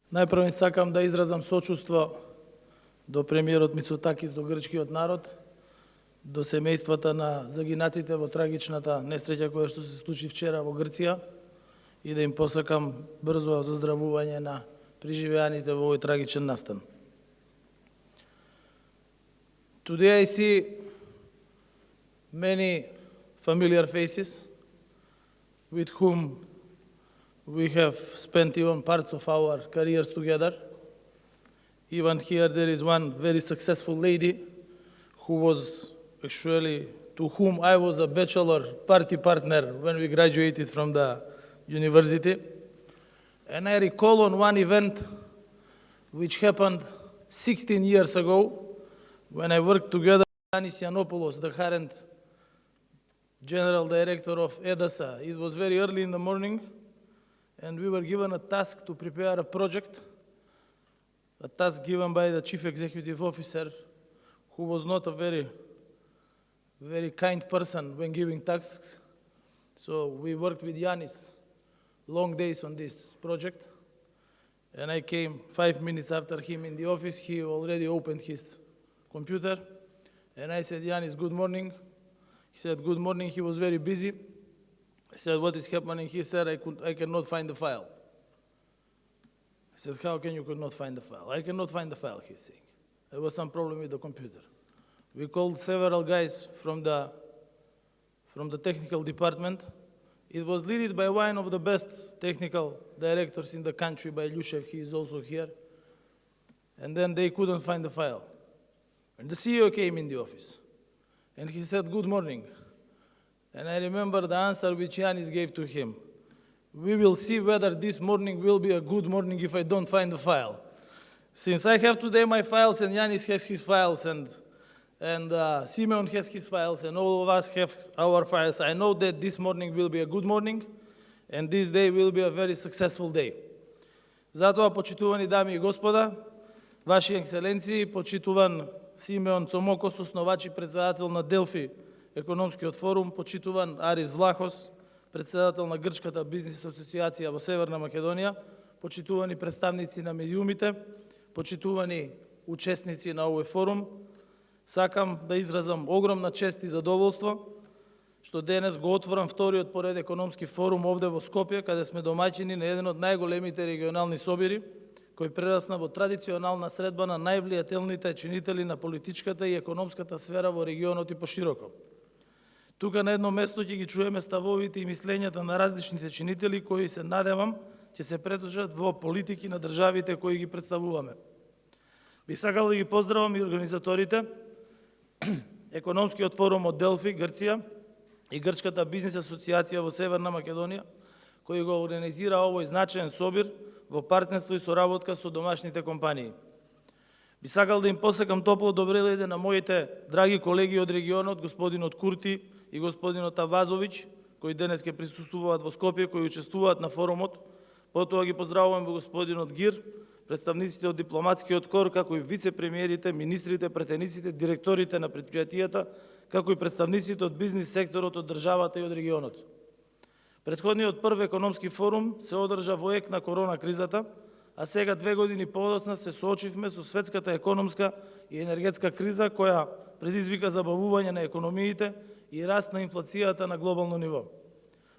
Најпрво сакам да изразам сочувство до премиерот Мицотакис, до грчкиот народ, до семејствата на загинатите во трагичната несреќа која што се случи вчера во Грција и да им посакам брзо заздравување на преживеаните во овој трагичен настан. Today I see many familiar faces with whom we have spent even parts of our careers together. Even here there is one very successful lady who was actually, to whom I was a bachelor party partner when we graduated from the university. And I recall on one event which happened 16 years ago when I worked together with Yanis Yiannopoulos, the current general director of EDASA. It was very early in the morning, and we were given a task to prepare a project, a task given by the chief executive officer, who was not a very kind person when giving tasks. So we worked with Yanis long days on this project, and I came 5 minutes after him in the office. He already opened his computer, and I said, Yanis, good morning. He said, good morning. He was very busy. I said, what is happening? He said, I cannot find the file. I said, how can you could not find the file? I cannot find the file, he's saying. There was some problem with the computer. We called several guys from the technical department. It was led by one of the best technical directors in the country, by Ilyushev. He is also here. And then they couldn't find the file. And the CEO came in the office, and he said, good morning. And I remember the answer which Yanis gave to him. We will see whether this morning will be a good morning if I don't find the file. Since I have today my files, and Yanis has his files, and Simeon has his files, and all of us have our files, I know that this morning will be a good morning, and this day will be a very successful day. Затоа, почитувани дами и господа, Ваши екселенции, почитуван Симеон Цомокос, основач и председател на Делфи економскиот форум, почитуван Арис Влахос, председател на Грчката бизнис асоциација во Северна Македонија, почитувани представници на медиумите, почитувани учесници на овој форум, сакам да изразам огромна чест и задоволство што денес го отворам вториот поред економски форум овде во Скопје, каде сме домаќини на еден од најголемите регионални собири, кој прерасна во традиционална средба на највлијателните чинители на политичката и економската сфера во регионот и пошироко. Тука на едно место ќе ги чуеме ставовите и мислењата на различните чинители кои се надевам ќе се преточат во политики на државите кои ги представуваме. Би сакал да ги поздравам и организаторите, економскиот форум од Делфи, Грција и Грчката бизнис асоциација во Северна Македонија, кој го организира овој значаен собир во партнерство и соработка со домашните компании. Би сакал да им посакам топло добре дојде на моите драги колеги од регионот, господинот Курти и господинот Авазович, кои денес ќе присуствуваат во Скопје, кои учествуваат на форумот. Потоа ги поздравувам господинот Гир, представниците од дипломатскиот кор, како и вице-премиерите, министрите, претениците, директорите на предпријатијата, како и представниците од бизнис секторот од државата и од регионот. Претходниот прв економски форум се одржа во ек на корона кризата, а сега 2 години подоцна се соочивме со светската економска и енергетска криза која предизвика забавување на економиите и раст на инфлацијата на глобално ниво.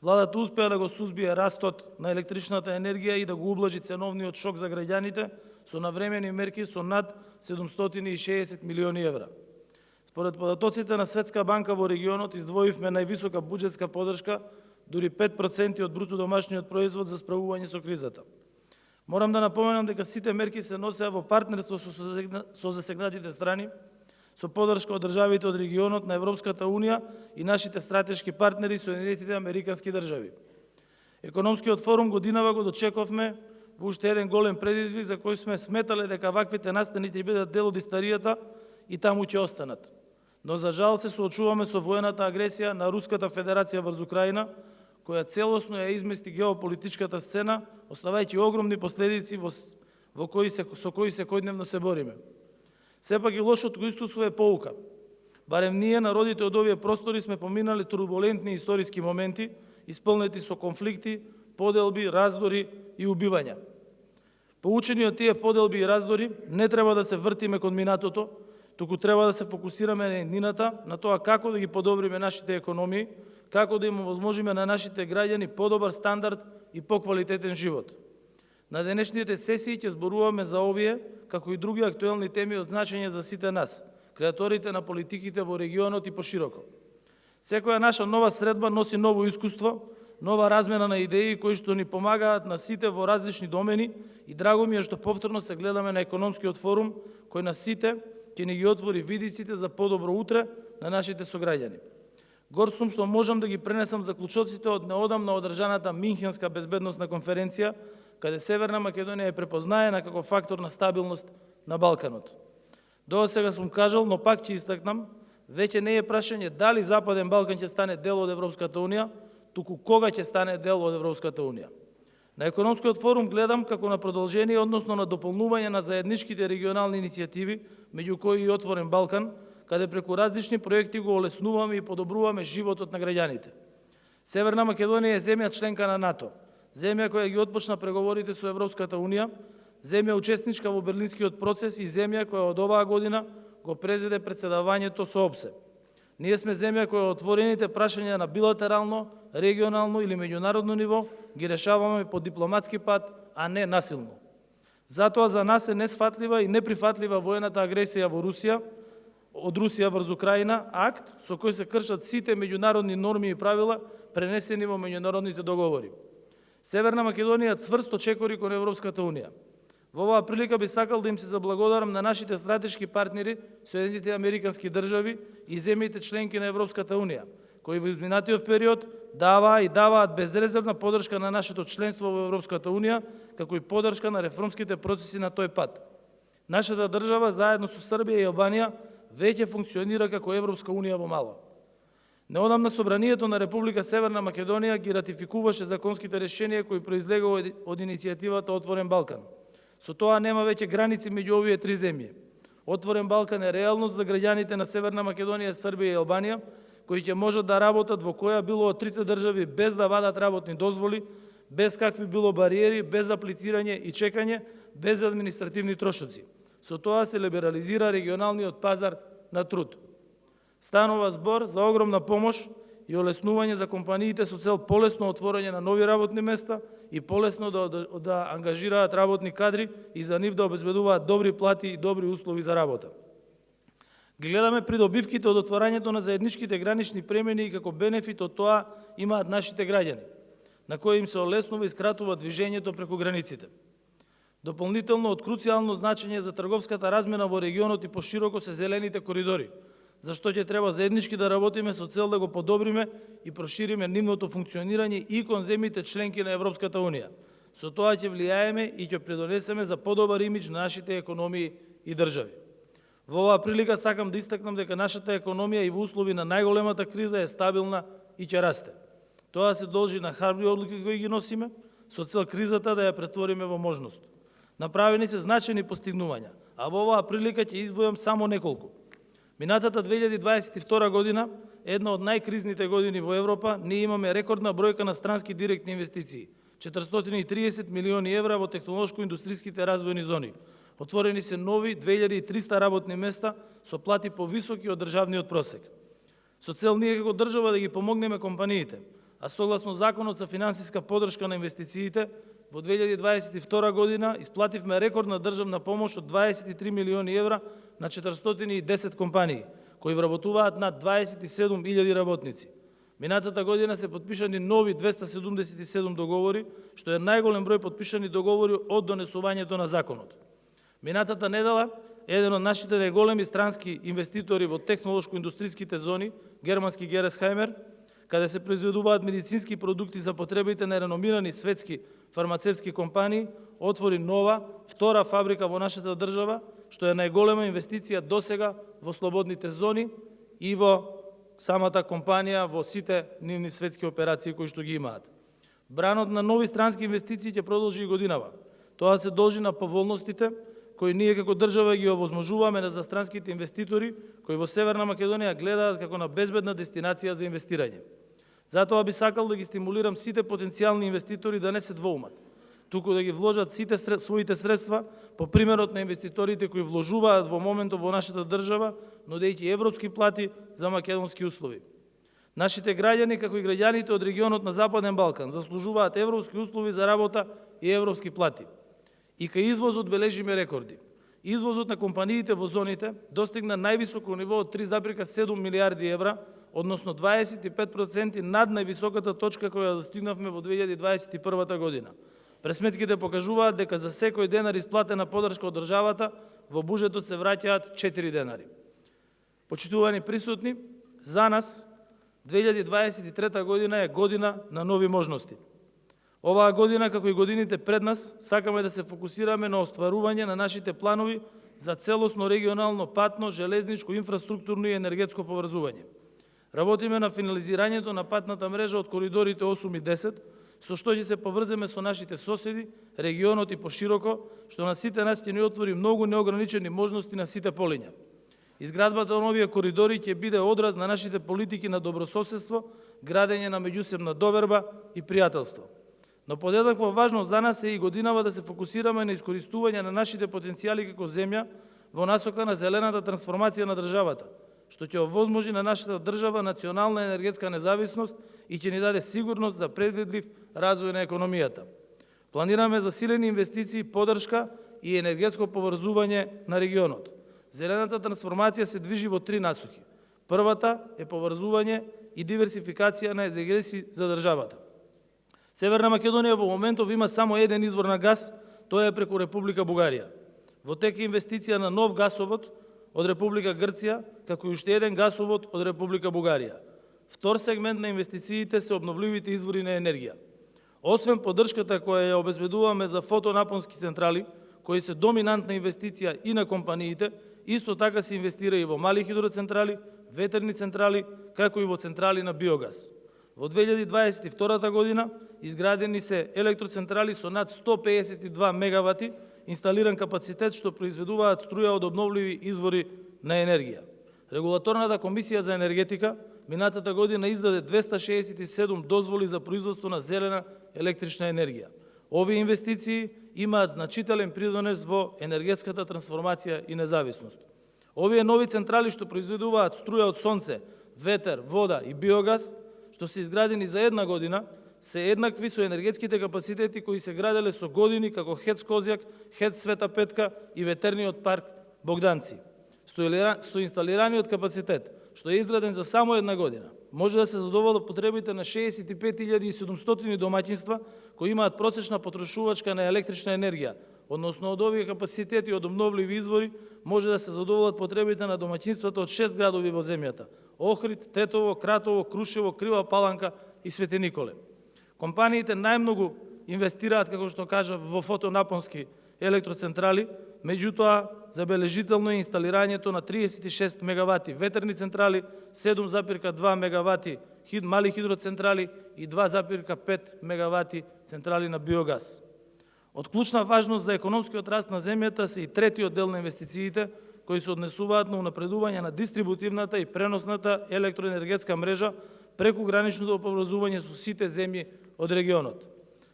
Владата успеа да го сузбие растот на електричната енергија и да го ублажи ценовниот шок за граѓаните со навремени мерки со над 760 милиони евра. Според податоците на Светска банка во регионот издвоивме највисока буџетска подршка, дури 5% од бруто домашниот производ за справување со кризата. Морам да напоменам дека сите мерки се носеа во партнерство со засегнатите страни, со подршка од државите од регионот на Европската Унија и нашите стратешки партнери Соединетите Американски држави. Економскиот форум годинава го дочекувавме во уште еден голем предизвик за кој сме сметале дека ваквите настани ќе бидат дел од историјата и таму ќе останат. Но за жал се соочуваме со воената агресија на Руската Федерација врз Украина, која целосно ја измести геополитичката сцена, оставајќи огромни последици со кои секојдневно се бориме. Сепак и лошото искуство е поука. Барем ние, народите од овие простори, сме поминали турбулентни историски моменти, исполнети со конфликти, поделби, раздори и убивања. Поучени од тие поделби и раздори, не треба да се вртиме кон минатото, туку треба да се фокусираме на еднината, на тоа како да ги подобриме нашите економии, како да им овозможиме на нашите граѓани подобар стандард и поквалитетен живот. На денешните сесии ќе зборуваме за овие, како и други актуелни теми од значење за сите нас, креаторите на политиките во регионот и пошироко. Секоја наша нова средба носи ново искуство, нова размена на идеи кои што ни помагаат на сите во различни домени и драго ми е што повторно се гледаме на економскиот форум кој на сите ќе ни ги отвори видиците за подобро утре на нашите сограѓани. Горд сум што можам да ги пренесам заклучоците од неодамна одржаната Минхенска безбедносна конференција, каде Северна Македонија е препознаена како фактор на стабилност на Балканот. Досега сум кажал, но пак ќе истакнам, веќе не е прашање дали Западен Балкан ќе стане дел од Европската Унија, туку кога ќе стане дел од Европската Унија. На економскиот форум гледам како на продолжение, односно на дополнување на заедничките регионални иницијативи, меѓу кои и Отворен Балкан, каде преку различни проекти го олеснуваме и подобруваме животот на граѓаните. Северна Македонија е земја членка на НАТО, земја која ги отпочна преговорите со Европската Унија, земја учесничка во Берлинскиот процес и земја која од оваа година го презеде председавањето со ОПСЕ. Ние сме земја која отворените прашања на билатерално, регионално или меѓународно ниво ги решаваме по дипломатски пат, а не насилно. Затоа за нас е несфатлива и неприфатлива воената агресија во Русија, од Русија врз Украина, акт со кој се кршат сите меѓународни норми и правила пренесени во меѓународните договори. Северна Македонија цврсто чекори кон Европската Унија. Во оваа прилика би сакал да им се заблагодарам на нашите стратешки партнери, Соединетите Американски држави и земјите членки на Европската Унија, кои во изминатиот период даваат безрезервна поддршка на нашето членство во Европската Унија, како и поддршка на реформските процеси на тој пат. Нашата држава, заедно со Србија и Албанија, веќе функционира како Европска Унија во мало. Неодамна Собранието на Република Северна Македонија ги ратификуваше законските решенија кои произлегува од иницијативата Отворен Балкан. Со тоа нема веќе граници меѓу овие три земји. Отворен Балкан е реалност за граѓаните на Северна Македонија, Србија и Албанија, кои ќе можат да работат во која било од трите држави без да вадат работни дозволи, без какви било бариери, без аплицирање и чекање, без административни трошоци. Со тоа се либерализира регионалниот пазар на труд. Станува збор за огромна помош и олеснување за компаниите со цел полесно отворање на нови работни места и полесно да ангажираат работни кадри и за нив да обезбедуваат добри плати и добри услови за работа. Гледаме придобивките од отворањето на заедничките гранични премини и како бенефит од тоа имаат нашите граѓани, на кои им се олеснува и скратува движењето преку границите. Дополнително од круцијално значење за трговската размена во регионот и пошироко се зелените коридори, зашто ќе треба заеднички да работиме со цел да го подобриме и прошириме нивното функционирање и кон земјите членки на Европската Унија. Со тоа ќе влијаеме и ќе придонесеме за подобар имидж на нашите економии и држави. Во оваа прилика сакам да истакнам дека нашата економија и во услови на најголемата криза е стабилна и ќе расте. Тоа се должи на храбри одлуки кои ги носиме, со цел кризата да ја претвориме во можност. Направени се значајни постигнувања, а во оваа прилика ќе издвојам само неколку. Минатата 2022 година, една од најкризните години во Европа, ние имаме рекордна бројка на странски директни инвестиции, 430 милиони евра во технолошко-индустријските развојни зони. Отворени се нови 2300 работни места со плати повисоки од државниот просек. Со цел ние како држава да ги помогнеме компаниите, а согласно Законот за финансиска поддршка на инвестициите, во 2022 година исплативме рекордна државна помош од 23 милиони евра на 410 компании, кои вработуваат над 27.000 работници. Минатата година се подпишани нови 277 договори, што е најголем број подпишани договори од донесувањето на законот. Минатата недела, еден од нашите најголеми странски инвеститори во технолошко-индустријските зони, германски Gerresheimer, каде се произведуваат медицински продукти за потребите на реномирани светски фармацевтски компании, отвори нова, втора фабрика во нашата држава, што е најголема инвестиција досега во слободните зони и во самата компанија во сите нивни светски операции кои што ги имаат. Бранот на нови странски инвестиции ќе продолжи и годинава. Тоа се должи на поволностите кои ние како држава ги овозможуваме за странските инвеститори кои во Северна Македонија гледаат како на безбедна дестинација за инвестирање. Затоа би сакал да ги стимулирам сите потенцијални инвеститори да не се двоумат. туку да ги вложат сите своите средства по примерот на инвеститорите кои вложуваат во моментот во нашата држава, нудејќи европски плати за македонски услови. Нашите граѓани, како и граѓаните од регионот на Западен Балкан, заслужуваат европски услови за работа и европски плати. И кај извозот бележиме рекорди. Извозот на компаниите во зоните достигна највисоко ниво од 3,7 милиарди евра, односно 25% над највисоката точка која достигнавме во 2021 година. Пресметките покажуваат дека за секој денар исплатена подршка од државата во буџетот се враќаат 4 денари. Почитувани присутни, за нас 2023 година е година на нови можности. Оваа година, како и годините пред нас, сакаме да се фокусираме на остварување на нашите планови за целосно регионално патно, железничко, инфраструктурно и енергетско поврзување. Работиме на финализирањето на патната мрежа од коридорите 8 и 10, со што ќе се поврземе со нашите соседи, регионот и пошироко, што на сите нас ќе ни отвори многу неограничени можности на сите полиња. Изградбата на овие коридори ќе биде одраз на нашите политики на добрососедство, градење на меѓусебна доверба и пријателство. Но подеднакво важно за нас е и годинава да се фокусираме на искористување на нашите потенцијали како земја во насока на зелената трансформација на државата, што ќе овозможи на нашата држава национална енергетска независност и ќе ни даде сигурност за предвидлив развој на економијата. Планираме засилени инвестиции, подршка и енергетско поврзување на регионот. Зелената трансформација се движи во три насоки. Првата е поврзување и диверсификација на енергети за државата. Северна Македонија во моментов има само еден извор на газ, тоа е преку Република Бугарија. Во тек е инвестиција на нов гасовод од Република Грција, како и уште еден гасовод од Република Бугарија. Втор сегмент на инвестициите се обновливите извори на енергија. Освен поддршката која ја обезбедуваме за фотонапонски централи, кои се доминантна инвестиција и на компаниите, исто така се инвестира и во мали хидроцентрали, ветерни централи, како и во централи на биогаз. Во 2022 година изградени се електроцентрали со над 152 мегавати инсталиран капацитет што произведуваат струја од обновливи извори на енергија. Регулаторната комисија за енергетика минатата година издаде 267 дозволи за производство на зелена електрична енергија. Овие инвестиции имаат значителен придонес во енергетската трансформација и независност. Овие нови централи што произведуваат струја од сонце, ветер, вода и биогаз, што се изградени за една година, се еднакви со енергетските капацитети кои се граделе со години како ХЕЦ Козјак, ХЕЦ Света Петка и ветерниот парк Богданци. Со инсталираниот капацитет, што е изграден за само една година, може да се задоволат потребите на 65.700 домаќинства кои имаат просечна потрошувачка на електрична енергија, односно од овие капацитети од обновливи извори може да се задоволат потребите на домаќинствата од 6 градови во земјата: Охрид, Тетово, Кратово, Крушево, Крива Паланка и Свети Николе. Компаниите најмногу инвестираат, како што кажа, во фотонапонски електроцентрали, меѓутоа забележително е инсталирањето на 36 мегавати ветерни централи, 7,2 мегавати мали хидроцентрали и 2,5 мегавати централи на биогаз. Од клучна важност за економскиот раст на земјата се и третиот дел на инвестициите, кои се однесуваат на унапредување на дистрибутивната и преносната електроенергетска мрежа преку граничното поврзување со сите земји од регионот.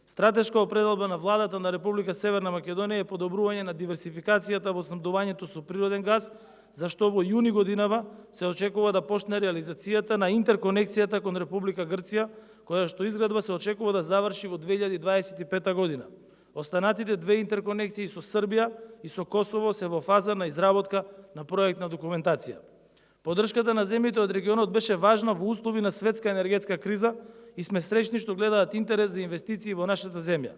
Стратешка определба на владата на Република Северна Македонија е подобрување на диверсификацијата во снабдувањето со природен газ, зашто во јуни годинава се очекува да почне реализацијата на интерконекцијата кон Република Грција, која што изградба се очекува да заврши во 2025 година. Останатите две интерконекции со Србија и со Косово се во фаза на изработка на проектна документација. Поддршката на земјите од регионот беше важна во услови на светска енергетска криза и сме среќни што гледаат интерес за инвестиции во нашата земја.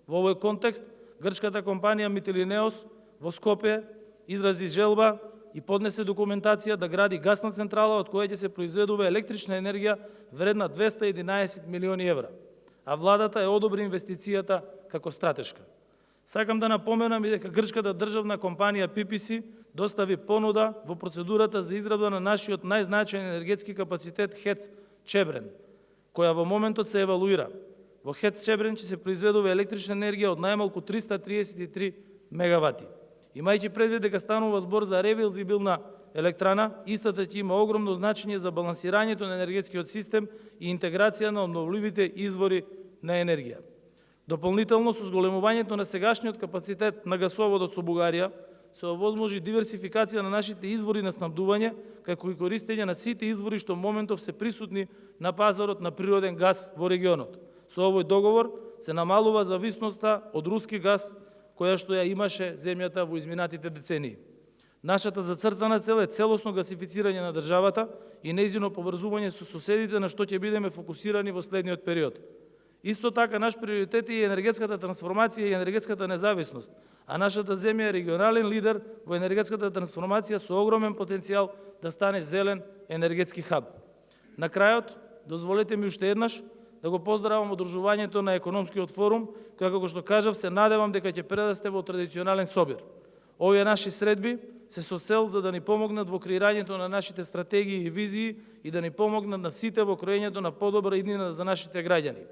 Во овој контекст, грчката компанија Митилинеос во Скопје изрази желба и поднесе документација да гради гасна централа од која ќе се произведува електрична енергија вредна 211 милиони евра, а владата е одобри инвестицијата како стратешка. Сакам да напоменам и дека грчката државна компанија PPC достави понуда во процедурата за изградба на нашиот најзначаен енергетски капацитет ХЕЦ Чебрен, која во моментот се евалуира. Во ХЕЦ Чебрен ќе се произведува електрична енергија од најмалку 333 мегавати. Имајќи предвид дека станува збор за ревизибилна електрана, истата ќе има огромно значење за балансирањето на енергетскиот систем и интеграција на обновливите извори на енергија. Дополнително, со зголемувањето на сегашниот капацитет на гасоводот со Бугарија, се овозможи диверсификација на нашите извори на снабдување, како и користење на сите извори што моментов се присутни на пазарот на природен газ во регионот. Со овој договор се намалува зависноста од руски газ, која што ја имаше земјата во изминатите децении. Нашата зацртана цел е целосно гасифицирање на државата и нејзино поврзување со соседите, на што ќе бидеме фокусирани во следниот период. Исто така, наш приоритет е енергетската трансформација и енергетската независност, а нашата земја е регионален лидер во енергетската трансформација со огромен потенцијал да стане зелен енергетски хаб. На крајот, дозволете ми уште еднаш да го поздравам одржувањето на економскиот форум, која, како што кажав, се надевам дека ќе предасте во традиционален собир. Овие наши средби се со цел за да ни помогнат во креирањето на нашите стратегии и визии и да ни помогнат на сите во кроењето на подобра иднина за нашите граѓани.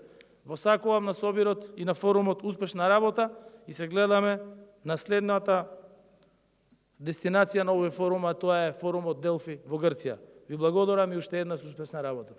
Во сакувам на собирот и на форумот успешна работа и се гледаме на следната дестинација на овој форум, а тоа е форумот Делфи во Грција. Ви благодарам и уште еднаш успешна работа.